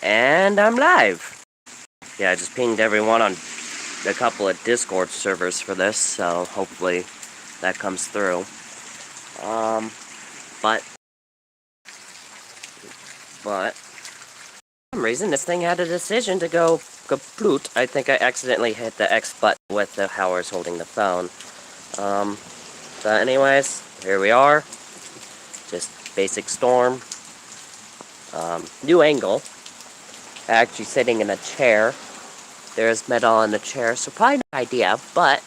And I'm live. Yeah, I just pinged everyone on a couple of Discord servers for this, so hopefully that comes through. But for some reason this thing had a decision to go kaput. I think I accidentally hit the X button with the how I was holding the phone. But anyways, here we are. Just basic storm. New angle. Actually sitting in a chair. There's metal in the chair, so probably no idea, but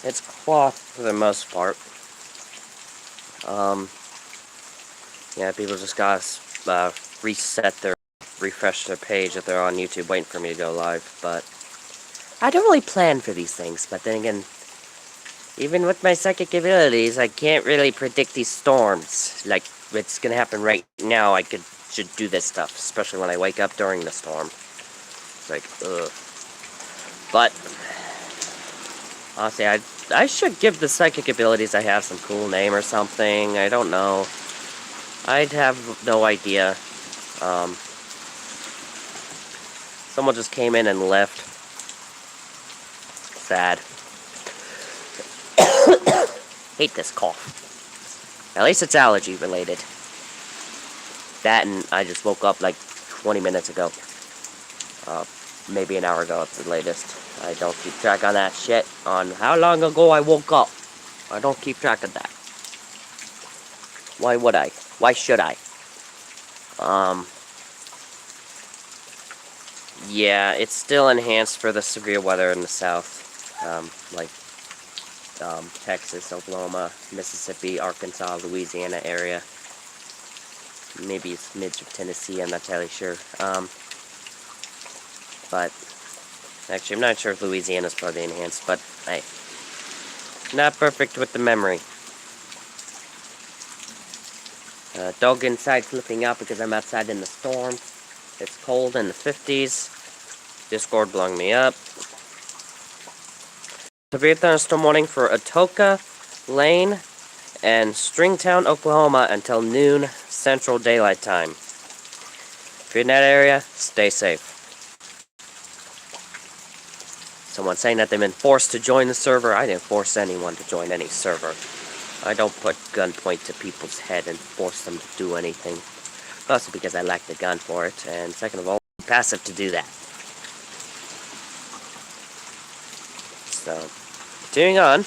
it's cloth for the most part. Yeah, people just gotta refresh their page if they're on YouTube waiting for me to go live, but I don't really plan for these things, but then again, even with my psychic abilities, I can't really predict these storms. Like, it's gonna happen right now, I should do this stuff, especially when I wake up during the storm. It's like, ugh. But honestly, I should give the psychic abilities I have some cool name or something. I don't know. I'd have no idea. Someone just came in and left. Sad. Hate this cough. At least it's allergy related. That and I just woke up like 20 minutes ago. Maybe an hour ago at the latest. I don't keep track on that shit, on how long ago I woke up. I don't keep track of that. Why would I? Why should I? Yeah, it's still enhanced for the severe weather in the south. Texas, Oklahoma, Mississippi, Arkansas, Louisiana area. Maybe it's midge of Tennessee, I'm not entirely sure. But actually, I'm not sure if Louisiana's part of the enhanced, but hey, not perfect with the memory. Dog inside flipping out because I'm outside in the storm. It's cold in the 50s. Discord blowing me up. Severe thunderstorm warning for Atoka, Lane, and Stringtown, Oklahoma until noon Central Daylight Time. If you're in that area, stay safe. Someone saying that they've been forced to join the server. I didn't force anyone to join any server. I don't put gunpoint to people's head and force them to do anything. Also because I lack the gun for it, and second of all, I'm passive to do that. So, continuing on.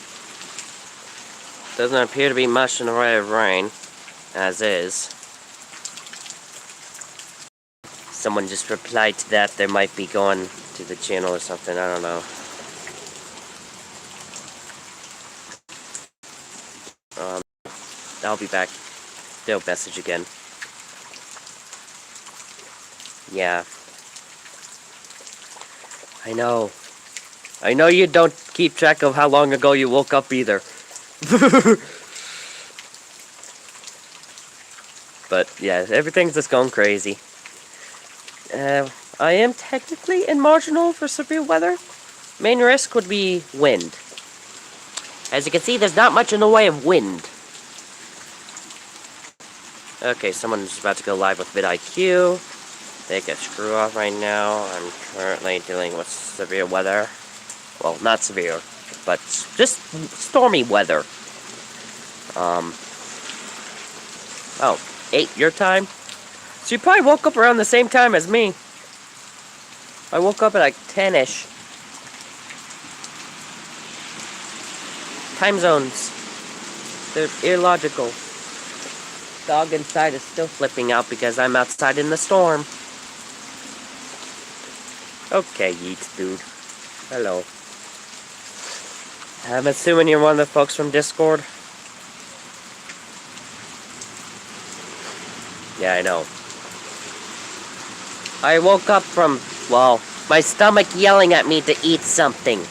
Doesn't appear to be much in the way of rain, as is. Someone just replied to that, they might be going to the channel or something, I don't know. I'll be back. They'll message again. Yeah. I know. I know you don't keep track of how long ago you woke up either. But yeah, everything's just going crazy. I am technically in marginal for severe weather. Main risk would be wind. As you can see, there's not much in the way of wind. Okay, someone's about to go live with vidIQ. Take a screw off right now. I'm currently dealing with severe weather. Well, not severe, but just stormy weather. Oh, 8 your time? So you probably woke up around the same time as me. I woke up at like 10-ish. Time zones. They're illogical. Dog inside is still flipping out because I'm outside in the storm. Okay, Yeats dude. Hello. I'm assuming you're one of the folks from Discord. Yeah, I know. I woke up from, well, my stomach yelling at me to eat something.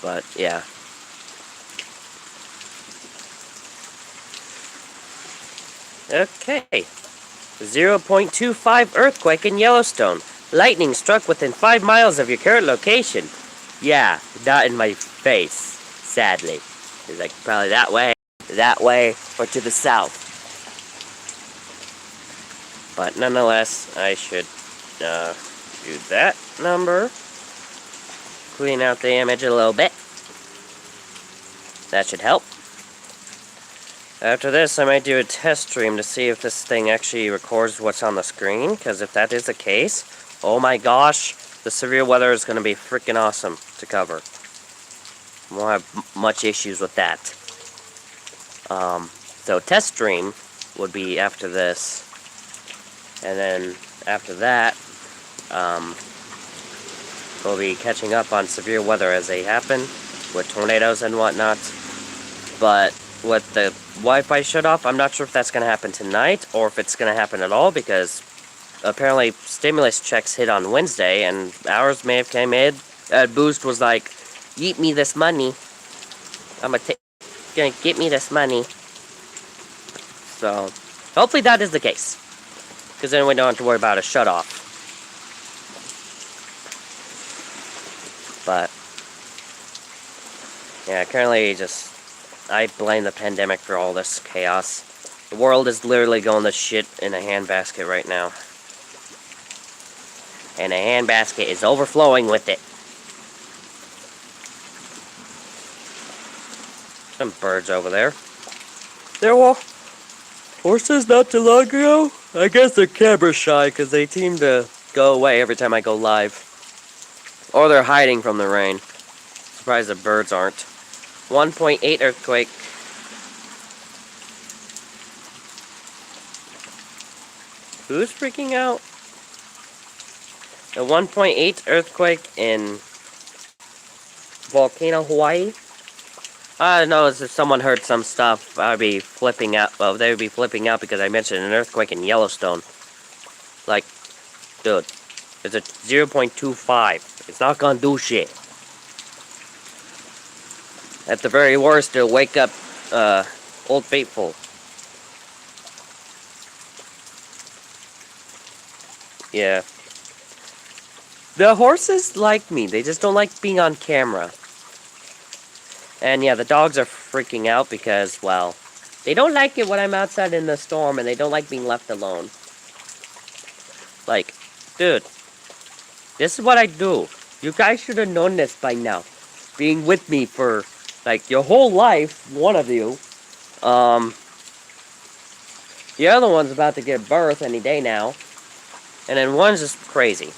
But, yeah. Okay. 0.25 earthquake in Yellowstone. Lightning struck within 5 miles of your current location. Yeah, not in my face, sadly. It's like probably that way, or to the south. But nonetheless, I should do that number. Clean out the image a little bit. That should help. After this, I might do a test stream to see if this thing actually records what's on the screen, because if that is the case, oh my gosh, the severe weather is going to be freaking awesome to cover. Won't have much issues with that. So test stream would be after this, and then after that, we'll be catching up on severe weather as they happen, with tornadoes and whatnot. But with the Wi-Fi shut off, I'm not sure if that's going to happen tonight, or if it's going to happen at all, because apparently stimulus checks hit on Wednesday, and ours may have came in. Boost was like, "Eat me this money. I'm gonna get me this money." So, hopefully that is the case, because then we don't have to worry about a shut off. But yeah, currently I blame the pandemic for all this chaos. The world is literally going to shit in a handbasket right now. And the handbasket is overflowing with it. Some birds over there. There were horses not too long ago. I guess they're camera shy because they seem to go away every time I go live. Or they're hiding from the rain. Surprised the birds aren't. 1.8 earthquake. Who's freaking out? A 1.8 earthquake in Volcano, Hawaii? I don't know, if someone heard some stuff, I'd be flipping out. Well, they would be flipping out because I mentioned an earthquake in Yellowstone. Like, dude, it's a 0.25. It's not gonna do shit. At the very worst, it'll wake up Old Faithful. Yeah. The horses like me. They just don't like being on camera. And yeah, the dogs are freaking out because, well, they don't like it when I'm outside in the storm, and they don't like being left alone. Like, dude, this is what I do. You guys should have known this by now. Being with me for, like, your whole life, one of you. The other one's about to give birth any day now. And then one's just crazy.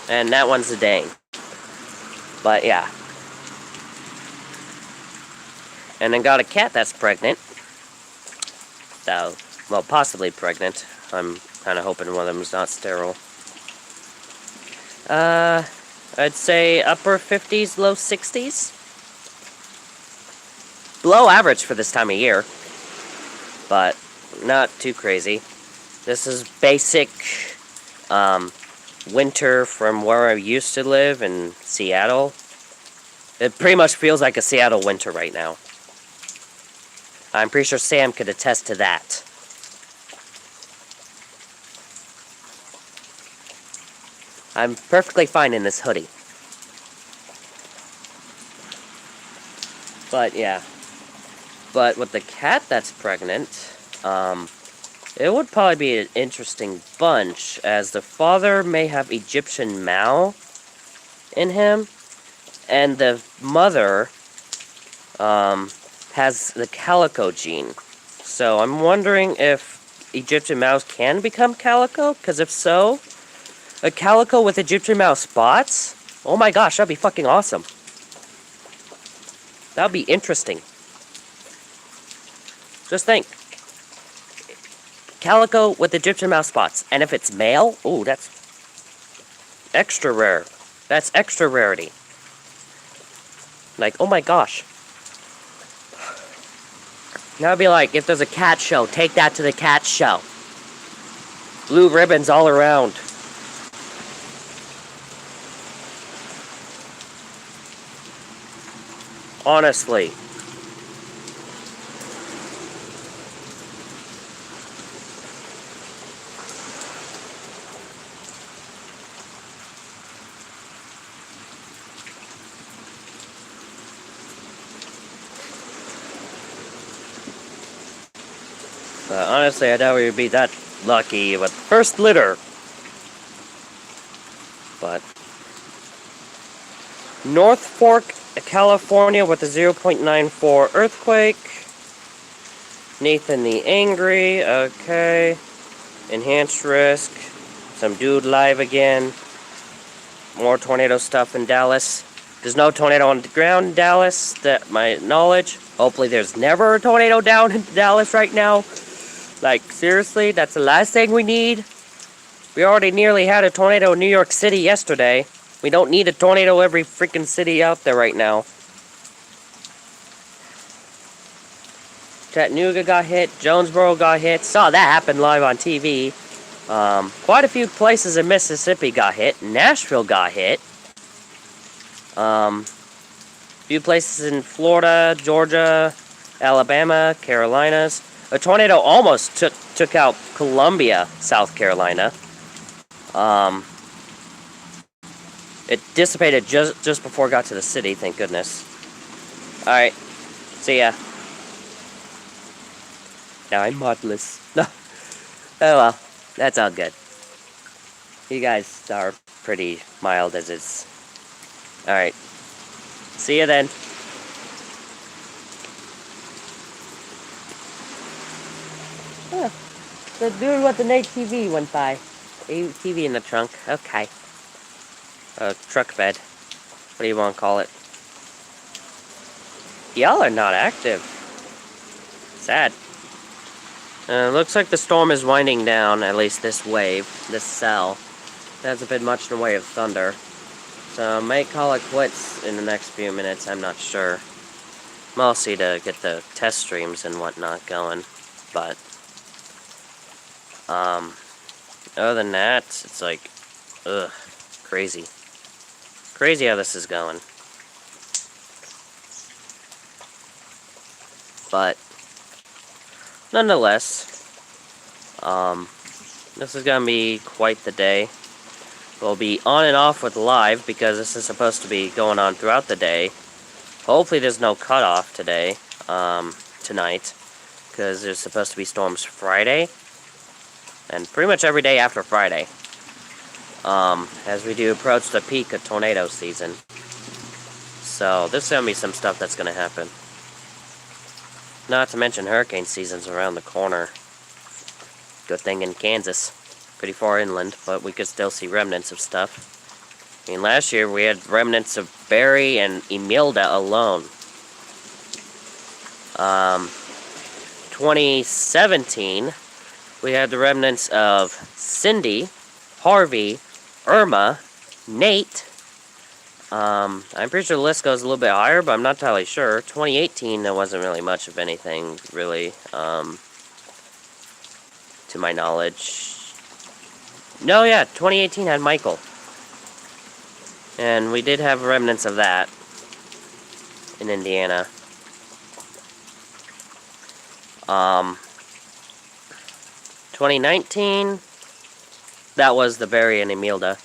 And that one's a Dane. But yeah. And then got a cat that's pregnant. So, well, possibly pregnant. I'm kind of hoping one of them is not sterile. I'd say upper 50s, low 60s. Below average for this time of year. But not too crazy. This is basic winter from where I used to live in Seattle. It pretty much feels like a Seattle winter right now. I'm pretty sure Sam could attest to that. I'm perfectly fine in this hoodie. But yeah. But with the cat that's pregnant, it would probably be an interesting bunch, as the father may have Egyptian Mao in him, and the mother has the calico gene. So I'm wondering if Egyptian Maos can become calico, because if so, a calico with Egyptian Mao spots? Oh my gosh, that'd be fucking awesome. That'd be interesting. Just think. Calico with Egyptian Mao spots. And if it's male, ooh, that's extra rare. That's extra rarity. Like, oh my gosh. That would be like, if there's a cat show, take that to the cat show. Blue ribbons all around. Honestly. But honestly, I doubt we would be that lucky with first litter. But North Fork, California with a 0.94 earthquake. Nathan the Angry, okay. Enhanced risk. Some dude live again. More tornado stuff in Dallas. There's no tornado on the ground in Dallas, that my knowledge. Hopefully there's never a tornado down in Dallas right now. Like, seriously, that's the last thing we need. We already nearly had a tornado in New York City yesterday. We don't need a tornado every freaking city out there right now. Chattanooga got hit. Jonesboro got hit. Saw that happen live on TV. Quite a few places in Mississippi got hit. Nashville got hit. Few places in Florida, Georgia, Alabama, Carolinas. A tornado almost took out Columbia, South Carolina. It dissipated just before it got to the city, thank goodness. Alright, see ya. Now I'm modless. No. Oh well, that's all good. You guys are pretty mild as is. Alright. See ya then. Oh, the dude with the night TV went by. TV in the trunk. Okay. Truck bed. What do you want to call it? Y'all are not active. Sad. Looks like the storm is winding down, at least this wave, this cell. That's a bit much in the way of thunder. So, might call it quits in the next few minutes, I'm not sure. Mostly to get the test streams and whatnot going, but... other than that, it's like... ugh, crazy. Crazy how this is going. But... nonetheless, this is gonna be quite the day. We'll be on and off with live because this is supposed to be going on throughout the day. Hopefully there's no cutoff today, tonight, because there's supposed to be storms Friday, and pretty much every day after Friday, as we do approach the peak of tornado season. So there's gonna be some stuff that's gonna happen. Not to mention hurricane season's around the corner. Good thing in Kansas. Pretty far inland, but we could still see remnants of stuff. I mean, last year we had remnants of Barry and Imelda alone. 2017, we had the remnants of Cindy, Harvey, Irma, Nate. I'm pretty sure the list goes a little bit higher, but I'm not entirely sure. 2018, there wasn't really much of anything, really, to my knowledge. No, yeah, 2018 had Michael. And we did have remnants of that in Indiana. 2019, that was the Barry and Imelda.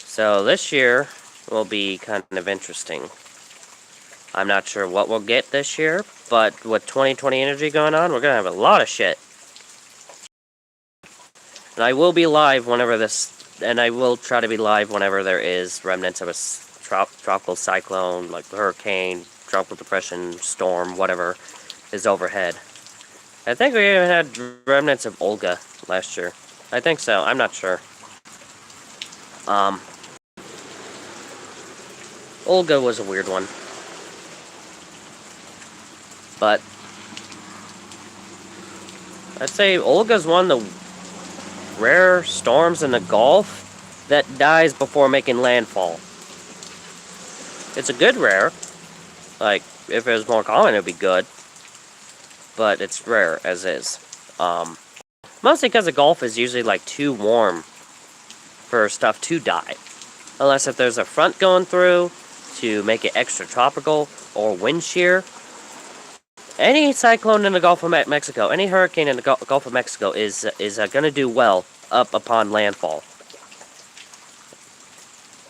So this year will be kind of interesting. I'm not sure what we'll get this year, but with 2020 energy going on, we're going to have a lot of shit. And I will be live whenever and I will try to be live whenever there is remnants of a tropical cyclone, like hurricane, tropical depression, storm, whatever, is overhead. I think we even had remnants of Olga last year. I think so, I'm not sure. Olga was a weird one. But I'd say Olga's one of the rare storms in the Gulf that dies before making landfall. It's a good rare. Like, if it was more common, it would be good. But it's rare, as is. Mostly because the Gulf is usually, like, too warm for stuff to die. Unless if there's a front going through to make it extra tropical, or wind shear. Any cyclone in the Gulf of Mexico, any hurricane in the Gulf of Mexico is going to do well up upon landfall.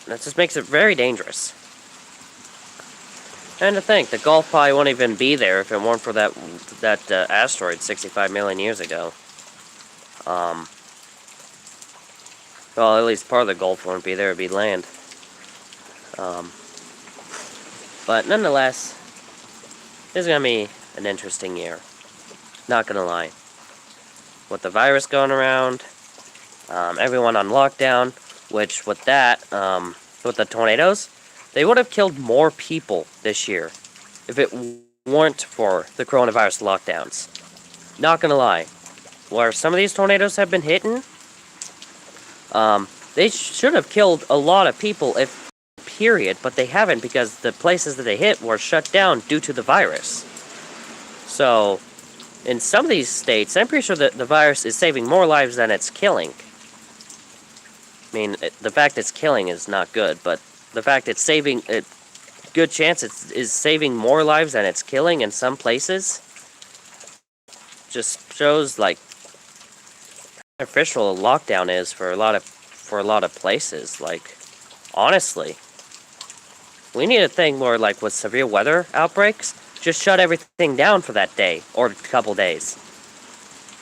That just makes it very dangerous. And to think, the Gulf probably wouldn't even be there if it weren't for that asteroid 65 million years ago. Well, at least part of the Gulf wouldn't be there; it'd be land. But nonetheless, this is gonna be an interesting year. Not gonna lie. With the virus going around, everyone on lockdown, which with that, with the tornadoes, they would have killed more people this year if it weren't for the coronavirus lockdowns. Not gonna lie. Where some of these tornadoes have been hitting, they should have killed a lot of people period, but they haven't because the places that they hit were shut down due to the virus. So, in some of these states, I'm pretty sure that the virus is saving more lives than it's killing. I mean, the fact it's killing is not good, but the fact it's saving, good chance is saving more lives than it's killing in some places, just shows like beneficial lockdown is for a lot of places. Like, honestly, we need a thing where, like, with severe weather outbreaks, just shut everything down for that day or a couple days,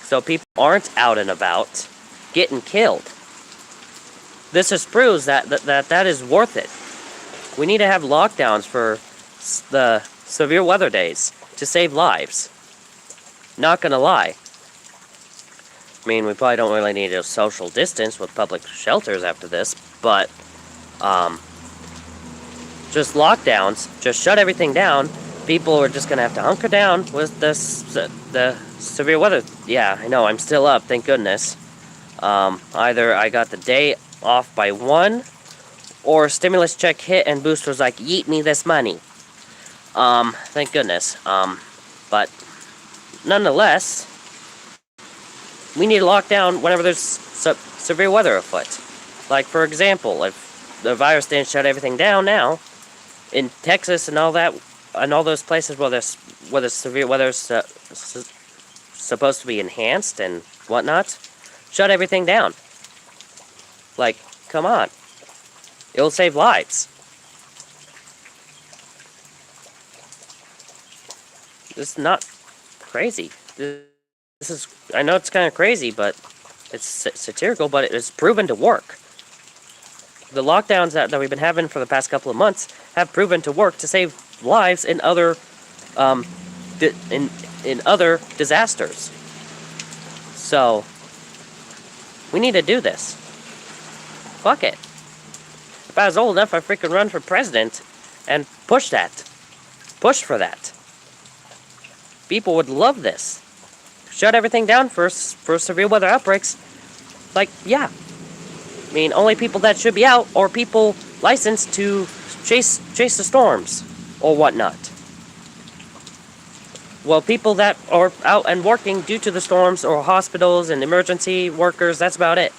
so people aren't out and about getting killed. This just proves that is worth it. We need to have lockdowns for the severe weather days to save lives. Not gonna lie. I mean, we probably don't really need a social distance with public shelters after this, but just lockdowns, just shut everything down. People are just gonna have to hunker down with the severe weather. Yeah, I know, I'm still up, thank goodness. Either I got the day off by 1, or stimulus check hit and Booster was like, yeet me this money. Thank goodness. But nonetheless, we need to lock down whenever there's severe weather afoot. Like, for example, if the virus didn't shut everything down now, in Texas and all that, and all those places where the severe weather is supposed to be enhanced and whatnot, shut everything down. Like, come on. It'll save lives. This is not crazy. This is, I know it's kind of crazy, but it's satirical, but it is proven to work. The lockdowns that we've been having for the past couple of months have proven to work to save lives in other in other disasters. So we need to do this. Fuck it. If I was old enough, I'd freaking run for president and push that. Push for that. People would love this. Shut everything down for severe weather outbreaks. Like, yeah. I mean, only people that should be out are people licensed to chase the storms or whatnot. Well, people that are out and working due to the storms, or hospitals and emergency workers, that's about it.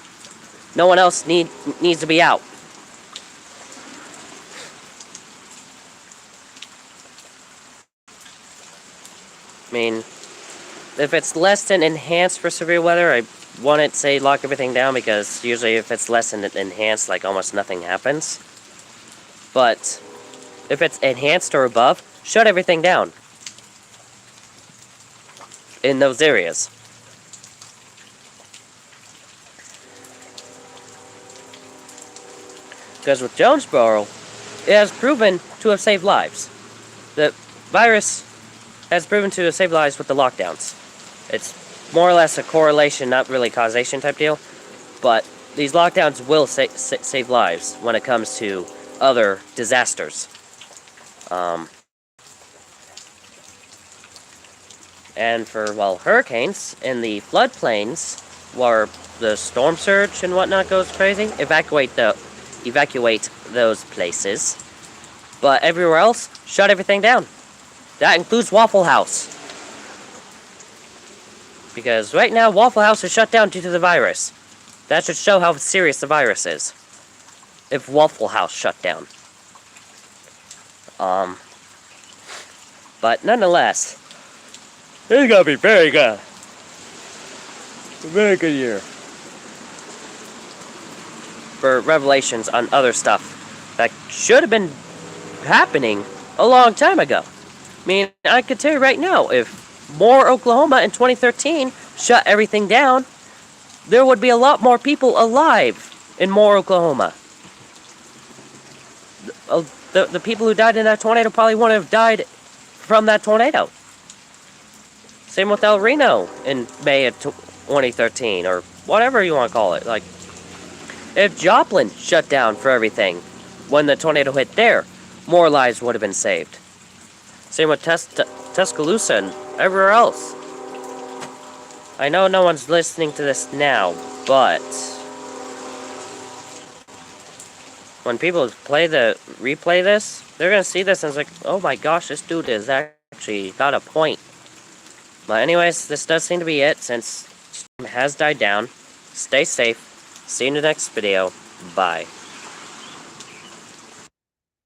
No one else needs to be out. I mean, if it's less than enhanced for severe weather, I wouldn't say lock everything down, because usually if it's less than enhanced, like, almost nothing happens. But if it's enhanced or above, shut everything down in those areas. Because with Jonesboro, it has proven to have saved lives. The virus has proven to have saved lives with the lockdowns. It's more or less a correlation, not really causation type deal, but these lockdowns will save lives when it comes to other disasters. And for, well, hurricanes in the floodplains, where the storm surge and whatnot goes crazy, evacuate those places. But everywhere else, shut everything down. That includes Waffle House. Because right now, Waffle House is shut down due to the virus. That should show how serious the virus is. If Waffle House shut down. But nonetheless, this is gonna be very good. A very good year. For revelations on other stuff that should have been happening a long time ago. I mean, I could tell you right now, if Moore, Oklahoma in 2013 shut everything down, there would be a lot more people alive in Moore, Oklahoma. The people who died in that tornado probably wouldn't have died from that tornado. Same with El Reno in May of 2013, or whatever you want to call it. Like, if Joplin shut down for everything when the tornado hit there, more lives would have been saved. Same with Tuscaloosa and everywhere else. I know no one's listening to this now, but when people replay this, they're gonna see this and it's like, oh my gosh, this dude is actually got a point. But anyways, this does seem to be it since it has died down. Stay safe. See you in the next video. Bye.